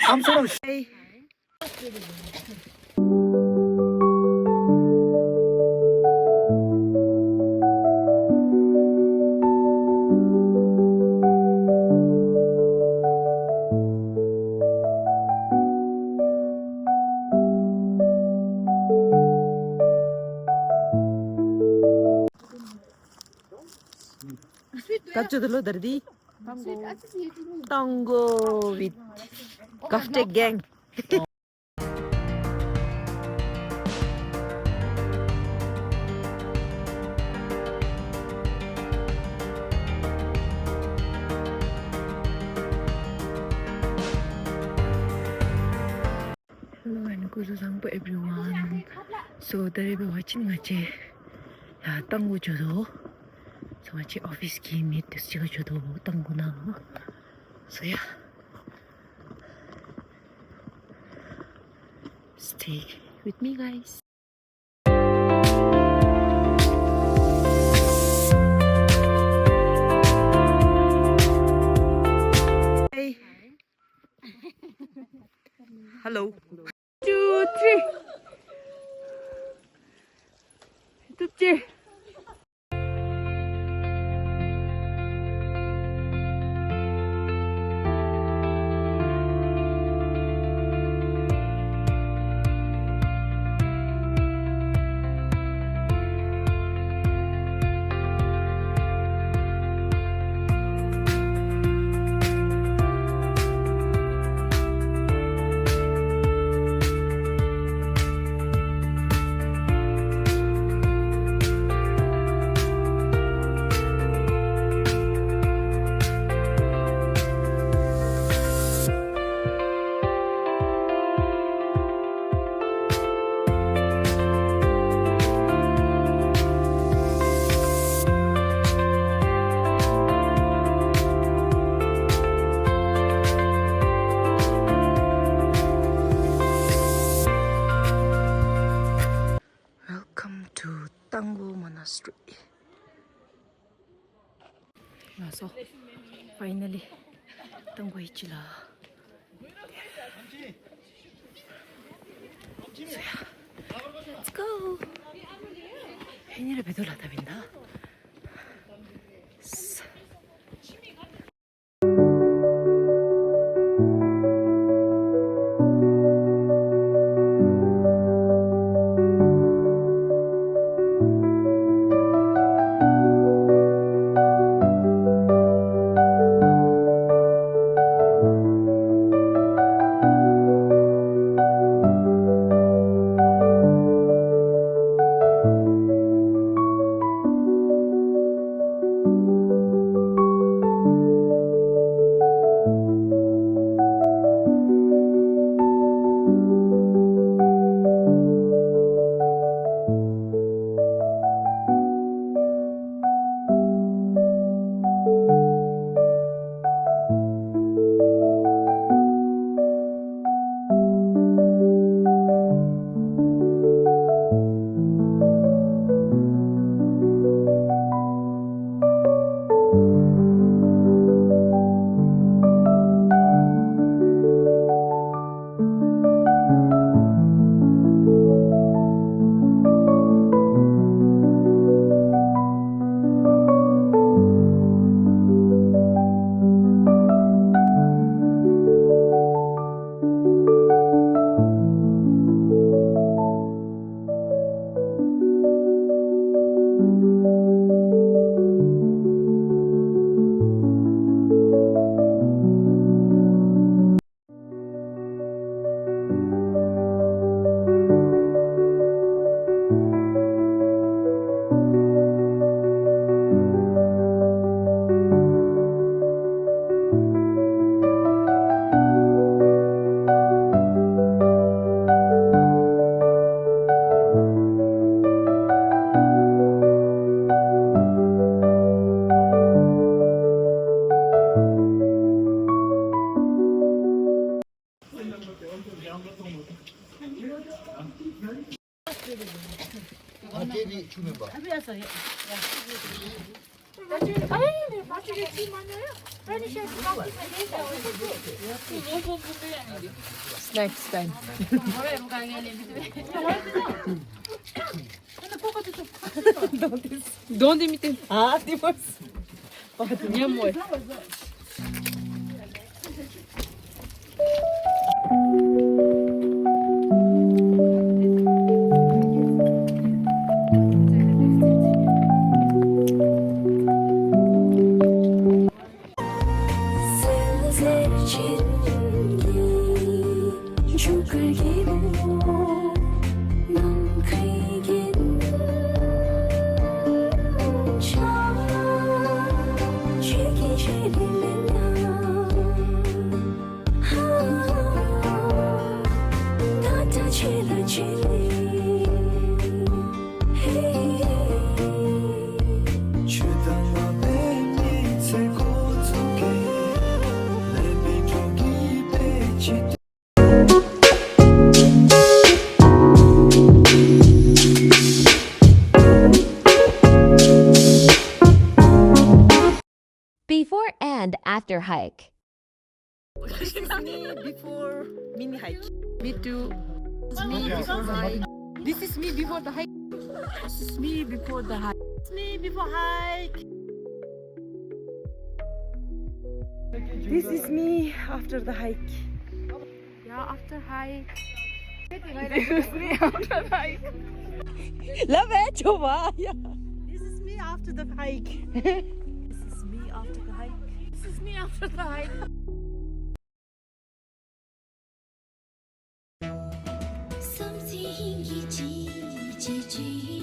I'm sort of shy. Tango dulu dari Tango with GovTech Gang. Hello and good sampai everyone. So dari bawah cina macam ya Tango jodoh. So macam office game itu juga jodoh Tango nama. So yeah, stay with me guys. Hey. Hello. 2, 3. Tujuh. Welcome to Tango Monastery. So finally Tango Ichila. So yeah, let's go. 해니를 배돌아다 빈다. Snacks time. Don't imitate. Ah, divorce. Minha amor. Before and after hike. This is me before mini hike. Me too. This is me before hike. This is me before the hike. This is me before the hike. It's me before hike. This is me after the hike. Yeah, after hike. This is me after the hike. Love it, Jova. Yeah. This is me after the hike. This is me after the hike. This is me after the hike. Something 一季一季。